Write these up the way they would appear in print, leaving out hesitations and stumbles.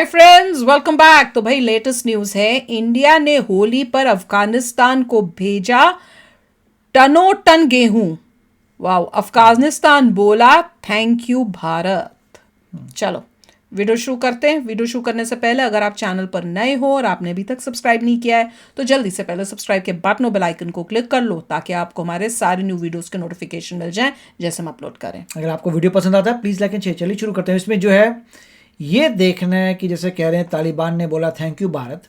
Hi friends, welcome back. तो भाई latest news है, इंडिया ने होली पर अफगानिस्तान को भेजा टनों टन गेहूं। वाह, अफगानिस्तान बोला थैंक यू भारत। चलो वीडियो शुरू करते हैं। वीडियो शुरू करने से पहले अगर आप चैनल पर नए हो और आपने अभी तक सब्सक्राइब नहीं किया है तो जल्दी से पहले सब्सक्राइब के बटन और बेल आइकन को क्लिक कर लो ताकि आपको हमारे सारे न्यू वीडियोस के नोटिफिकेशन मिल जाएं जैसे हम अपलोड करें। अगर आपको वीडियो पसंद आता है प्लीज़ लाइक एंड शेयर। चलिए शुरू करते हैं। इसमें जो है ये देखना है कि जैसे कह रहे हैं तालिबान ने बोला थैंक यू भारत,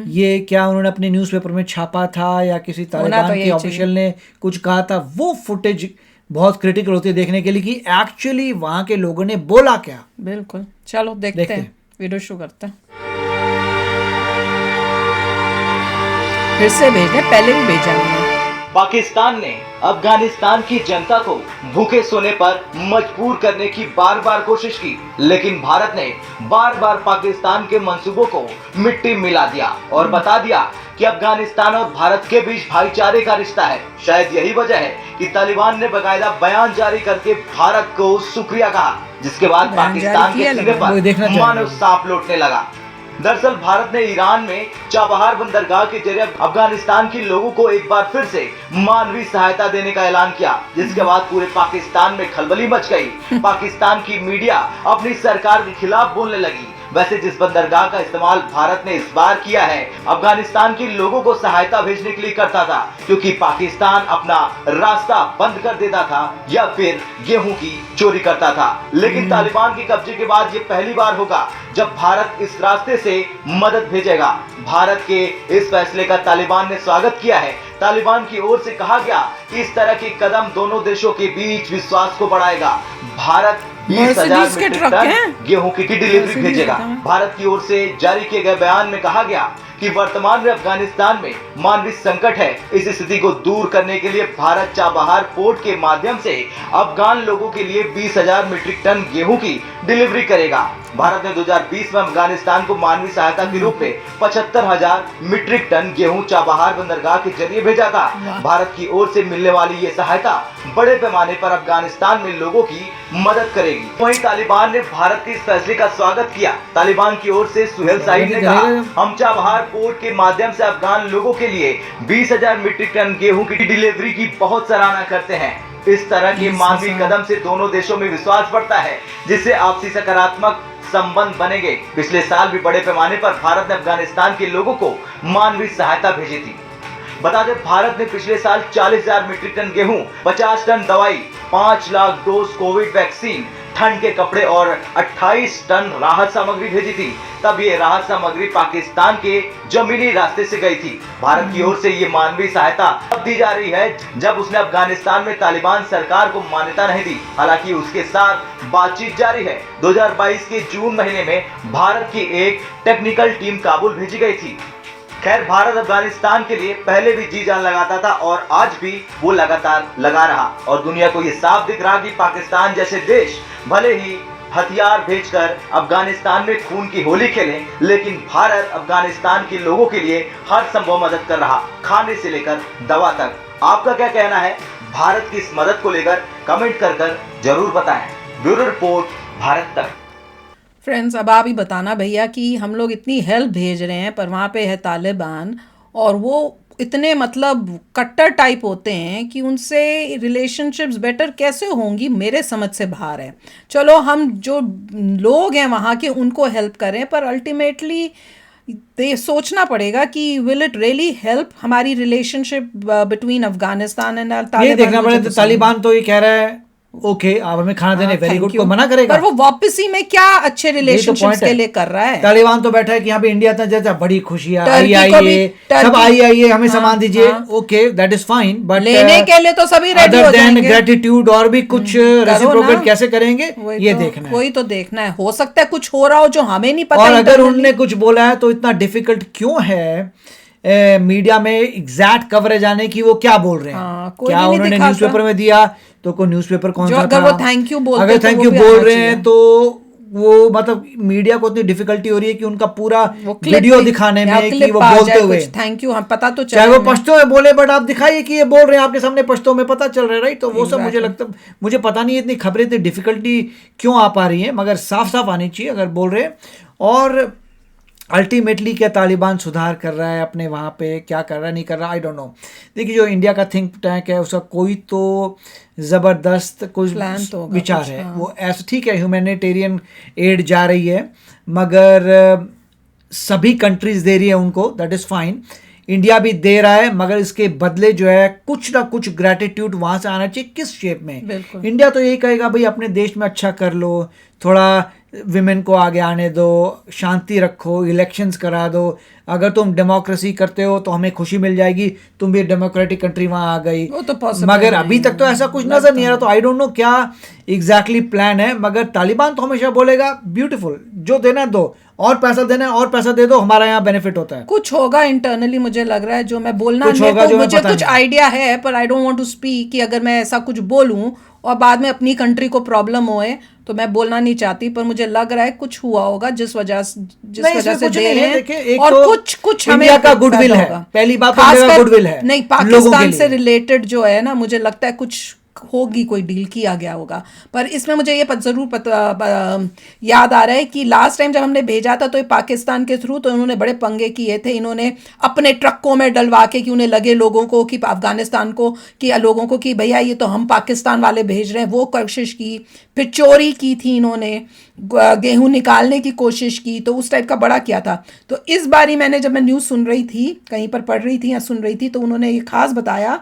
ये क्या उन्होंने अपने न्यूज़पेपर में छापा था या किसी तालिबान के ऑफिशियल ने कुछ कहा था? वो फुटेज बहुत क्रिटिकल होती है देखने के लिए कि एक्चुअली वहां के लोगों ने बोला क्या। बिल्कुल, चलो देखते हैं। वीडियो शुरू करते हैं। फिर से भेजना, पहले भी भेजा हमने। पाकिस्तान ने अफगानिस्तान की जनता को भूखे सोने पर मजबूर करने की बार बार कोशिश की, लेकिन भारत ने बार बार पाकिस्तान के मंसूबों को मिट्टी मिला दिया और बता दिया कि अफगानिस्तान और भारत के बीच भाईचारे का रिश्ता है। शायद यही वजह है कि तालिबान ने बाकायदा बयान जारी करके भारत को शुक्रिया कहा, जिसके बाद पाकिस्तान के सीने पर मानो सांप लौटने लगा। दरअसल भारत ने ईरान में चाबहार बंदरगाह के जरिए अफगानिस्तान के लोगों को एक बार फिर से मानवीय सहायता देने का ऐलान किया, जिसके बाद पूरे पाकिस्तान में खलबली मच गई। पाकिस्तान की मीडिया अपनी सरकार के खिलाफ बोलने लगी। वैसे जिस बंदरगाह का इस्तेमाल भारत ने इस बार किया है, अफगानिस्तान के लोगों को सहायता भेजने के लिए करता था, क्योंकि पाकिस्तान अपना रास्ता बंद कर देता था या फिर गेहूं की चोरी करता था। लेकिन तालिबान के कब्जे के बाद ये पहली बार होगा जब भारत इस रास्ते से मदद भेजेगा। भारत के इस फैसले का तालिबान ने स्वागत किया है। तालिबान की ओर से कहा गया कि इस तरह के कदम दोनों देशों के बीच विश्वास को बढ़ाएगा। भारत 20,000 मीट्रिक टन गेहूं की डिलीवरी भेजेगा। भारत की ओर से जारी किए गए बयान में कहा गया कि वर्तमान में अफगानिस्तान में मानवीय संकट है। इस स्थिति को दूर करने के लिए भारत चाबहार पोर्ट के माध्यम से अफगान लोगों के लिए 20,000 मीट्रिक टन गेहूं की डिलीवरी करेगा। भारत ने 2020 में अफगानिस्तान को मानवीय सहायता के रूप में 75,000 मीट्रिक टन गेहूं चाबहार बंदरगाह के जरिए भेजा था। भारत की ओर से मिलने वाली ये सहायता बड़े पैमाने पर अफगानिस्तान में लोगों की मदद करेगी। वहीं तालिबान ने भारत के इस फैसले का स्वागत किया। तालिबान की ओर से सुहेल साइद ने कहा, हम चाबहार पोर्ट के माध्यम से अफगान लोगों के लिए 20,000 मीट्रिक टन गेहूं की डिलीवरी की बहुत सराहना करते हैं। इस तरह के मानवीय कदम से दोनों देशों में विश्वास बढ़ता है, जिससे आपसी सकारात्मक संबंध बनेंगे। पिछले साल भी बड़े पैमाने पर भारत ने अफगानिस्तान के लोगों को मानवीय सहायता भेजी थी। बता दें, भारत ने पिछले साल 40,000 मीट्रिक टन गेहूं, 50 टन दवाई, 5 लाख डोज कोविड वैक्सीन, ठंड के कपड़े और 28 टन राहत सामग्री भेजी थी। तब ये राहत सामग्री पाकिस्तान के जमीनी रास्ते से गई थी। भारत की ओर से ये मानवीय सहायता अब दी जा रही है जब उसने अफगानिस्तान में तालिबान सरकार को मान्यता नहीं दी। हालांकि उसके साथ बातचीत जारी है। 2022 के जून महीने में भारत की एक टेक्निकल टीम काबुल भेजी गई थी। खैर, भारत अफगानिस्तान के लिए पहले भी जी जान लगाता था और आज भी वो लगातार लगा रहा, और दुनिया को ये साफ दिख रहा कि पाकिस्तान जैसे देश भले ही हथियार भेजकर अफगानिस्तान में खून की होली खेलें, लेकिन भारत अफगानिस्तान के लोगों के लिए हर संभव मदद कर रहा, खाने से लेकर दवा तक। आपका क्या कहना है भारत की इस मदद को लेकर? कमेंट कर जरूर बताएं। ब्यूरो रिपोर्ट, भारत तक। फ्रेंड्स, अब आप ही बताना भैया कि हम लोग इतनी हेल्प भेज रहे हैं पर वहाँ पे है तालिबान और वो इतने मतलब कट्टर टाइप होते हैं कि उनसे रिलेशनशिप्स बेटर कैसे होंगी, मेरे समझ से बाहर है। चलो हम जो लोग हैं वहाँ के उनको हेल्प करें, पर अल्टीमेटली ये सोचना पड़ेगा कि विल इट रियली हेल्प हमारी relationship between Afghanistan and Taliban. ये देखना पड़ेगा। तालिबान तो ये कह रहा है ओके आप हमें खाना देने वेरी गुड, को मना करेगा? पर वो वापसी में क्या अच्छे रिलेशनशिप्स के लिए कर रहा है? तालिबान तो बैठा है कि यहाँ पे इंडिया इतना जैसा बड़ी खुशियां आइए सब आइए हमें सामान दीजिए। Okay that is fine, but लेने के लिए तो सभी रेडी हो जाएंगे। ग्रेटिट्यूड और भी कुछ रेसिप्रोकेट कैसे करेंगे ये देखना है। वही तो देखना है। हो सकता है कुछ हो रहा हो जो हमें नहीं पता। और अगर उनने कुछ बोला है तो इतना डिफिकल्ट क्यों है मीडिया में एग्जैक्ट कवरेज आने की? वो क्या बोल रहे हैं? क्या उन्होंने न्यूज़पेपर में दिया तो कोई न्यूज़पेपर कौन सा था? अगर वो थैंक यू बोल रहे हैं तो वो मतलब मीडिया को इतनी डिफिकल्टी हो रही है कि उनका पूरा वो clip वीडियो भी- दिखाने या में कि clip वो आ बोलते जाए हुए, कुछ, थैंक यू, हम पता तो चाहे चले वो पश्तो में बोले बट आप दिखाइए कि ये बोल रहे हैं आपके सामने पश्तो में, पता चल रहा है, राइट। तो वो सब मुझे लगता, मुझे पता नहीं इतनी खबरें इतनी डिफिकल्टी क्यों आ पा रही हैं, मगर साफ साफ आनी चाहिए अगर बोल रहे हैं। और अल्टीमेटली क्या तालिबान सुधार कर रहा है अपने वहाँ पे, क्या कर रहा है नहीं कर रहा, आई डोंट नो। देखिए जो इंडिया का थिंक टैंक है उसका कोई तो ज़बरदस्त कुछ प्लान तो होगा विचार कुछ, है। हाँ। वो ऐसा ठीक है, ह्यूमैनिटेरियन एड जा रही है, मगर सभी कंट्रीज दे रही है उनको, दैट इज़ फाइन। इंडिया भी दे रहा है, मगर इसके बदले जो है कुछ ना कुछ ग्रेटिट्यूड वहाँ से आना चाहिए। किस शेप में? बिल्कुल। इंडिया तो यही कहेगा भाई अपने देश में अच्छा कर लो, थोड़ा विमेन को आगे आने दो, शांति रखो, इलेक्शंस करा दो, अगर तुम डेमोक्रेसी करते हो तो हमें खुशी मिल जाएगी, तुम भी डेमोक्रेटिक कंट्री वहाँ आ गई। वो तो possible मगर नहीं अभी है, तक तो ऐसा कुछ नजर नहीं आ रहा, तो आई डोंट नो क्या एग्जैक्टली प्लान है। मगर तालिबान तो हमेशा बोलेगा ब्यूटीफुल, जो देना है दो, और पैसा देना है और पैसा दे दो, हमारा यहाँ बेनिफिट होता है। कुछ होगा इंटरनली, मुझे लग रहा है, जो मैं बोलना कुछ मेरे होगा को, जो हमें मुझे पता कुछ नहीं। आइडिया है, पर I don't want to speak कि अगर मैं ऐसा कुछ बोलूं और बाद में अपनी कंट्री को प्रॉब्लम होए, तो मैं बोलना नहीं चाहती, पर मुझे लग रहा है कुछ हुआ होगा जिस वजह नहीं, इसमें से कुछ दे नहीं रहे है। हैं। देखिए, एक और तो कुछ हमें इंडिया का पैदा गुडविल है। होगा। पहली बात तो खासकर- इंडिया का गुडविल है नहीं, लोगों के पाकिस्तान से लिए। रिलेटेड जो है ना, मुझे लगता है कुछ होगी, कोई डील किया गया होगा। पर इसमें मुझे ये जरूर याद आ रहा है कि लास्ट टाइम जब हमने भेजा था तो ये पाकिस्तान के थ्रू, तो इन्होंने बड़े पंगे किए थे। इन्होंने अपने ट्रकों में डलवा के, कि उन्हें लगे लोगों को कि अफगानिस्तान को, कि लोगों को कि भैया ये तो हम पाकिस्तान वाले भेज रहे हैं, वो कोशिश की। फिर चोरी की थी इन्होंने, गेहूं निकालने की कोशिश की, तो उस टाइप का बड़ा किया था। तो इस बारी मैंने, जब मैं न्यूज़ सुन रही थी, कहीं पर पढ़ रही थी या सुन रही थी, तो उन्होंने ये खास बताया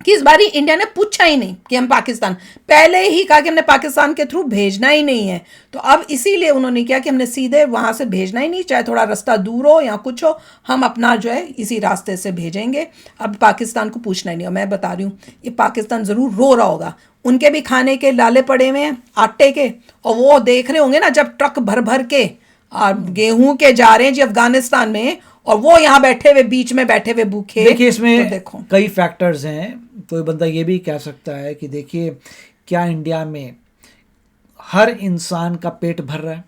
कि इस बारी इंडिया ने पूछा ही नहीं कि हम पाकिस्तान, पहले ही कहा कि हमने पाकिस्तान के थ्रू भेजना ही नहीं है। तो अब इसीलिए उन्होंने किया कि हमने सीधे वहाँ से भेजना ही नहीं, चाहे थोड़ा रास्ता दूर हो या कुछ हो, हम अपना जो है इसी रास्ते से भेजेंगे। अब पाकिस्तान को पूछना ही नहीं। और मैं बता रही हूँ, ये पाकिस्तान ज़रूर रो रहा होगा, उनके भी खाने के लाले पड़े हुए हैं आटे के, और वो देख रहे होंगे ना जब ट्रक भर भर के गेहूं के जा रहे हैं जी अफगानिस्तान में, और वो यहाँ बैठे हुए, बीच में बैठे हुए भूखे। देखिए इसमें तो देखो कई फैक्टर्स हैं। कोई बंदा ये भी कह सकता है कि देखिए क्या इंडिया में हर इंसान का पेट भर रहा है?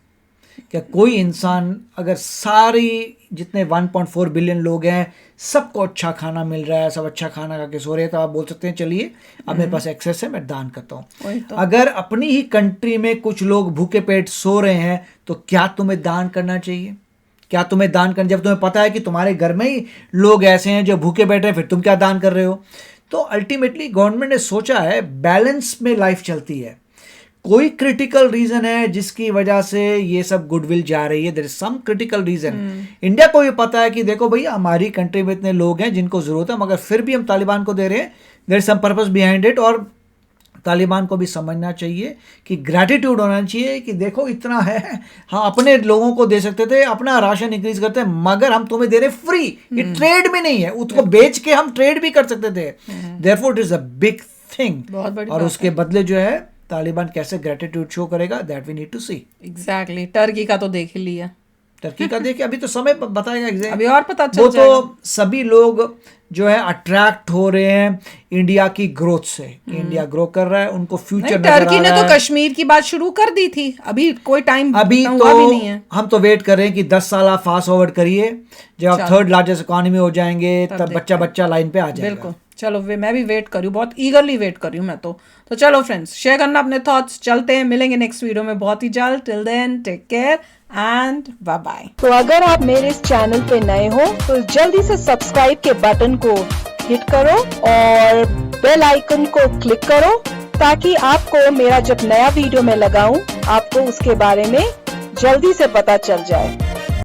क्या कोई इंसान, अगर सारी जितने 1.4 बिलियन लोग हैं सबको अच्छा खाना मिल रहा है, सब अच्छा खाना खा के सो रहे हैं, तो आप बोल सकते हैं चलिए अब मेरे पास एक्सेस है, मैं दान करता वही हूँ। तो। अगर अपनी ही कंट्री में कुछ लोग भूखे पेट सो रहे हैं, तो क्या तुम्हें दान करना चाहिए? क्या तुम्हें दान करना, जब तुम्हें पता है कि तुम्हारे घर में ही लोग ऐसे हैं जो भूखे बैठे हैं, फिर तुम क्या दान कर रहे हो? तो अल्टीमेटली गवर्नमेंट ने सोचा है बैलेंस में लाइफ चलती है। कोई क्रिटिकल रीजन है जिसकी वजह से ये सब गुडविल जा रही है, there is some critical reason. India को भी पता है कि देखो भैया हमारी कंट्री में इतने लोग हैं जिनको जरूरत है, मगर फिर भी हम तालिबान को दे रहे हैं, there is some purpose behind it. और तालिबान को भी समझना चाहिए कि ग्रैटिट्यूड होना चाहिए कि देखो इतना है, हाँ अपने लोगों को दे सकते थे, अपना राशन इंक्रीज करते हैं, मगर हम तुम्हें दे रहे फ्री। ये ट्रेड भी नहीं है, उसको बेच के हम ट्रेड भी कर सकते थे। Therefore it is a big thing. बहुत बड़ी और बात उसके बदले जो है तालिबान कैसे ग्रैटिट्यूड शो करेगा, that we need to see. Exactly. Turkey का तो देख ही लिया, टर्की का देखिए, अभी तो समय बताएगा एग्जैक्ट, अभी और पता चल वो जाएगा। तो सभी लोग जो है अट्रैक्ट हो रहे हैं इंडिया की ग्रोथ से। इंडिया ग्रो कर रहा है, उनको फ्यूचर नहीं, नजर आ टर्की ने रहा तो है। कश्मीर की बात शुरू कर दी थी, अभी कोई टाइम अभी हुआ तो भी नहीं है। हम तो वेट कर रहे हैं कि 10 साल फास्ट फॉरवर्ड करिए, जब आप थर्ड लार्जेस्ट इकोनॉमी हो जाएंगे तब बच्चा बच्चा लाइन पे आ जाएगा। बिल्कुल। चलो मैं भी वेट कर रही हूँ, बहुत ईगरली वेट कर रही हूँ मैं तो चलो फ्रेंड्स, शेयर करना अपने थॉट्स। चलते हैं, मिलेंगे नेक्स्ट वीडियो में बहुत ही जल्द। Till then take care and bye bye. तो अगर आप मेरे इस चैनल पे नए हो तो जल्दी से सब्सक्राइब के बटन को हिट करो और बेल आइकन को क्लिक करो, ताकि आपको मेरा जब नया वीडियो मैं लगाऊं आपको उसके बारे में जल्दी से पता चल जाए।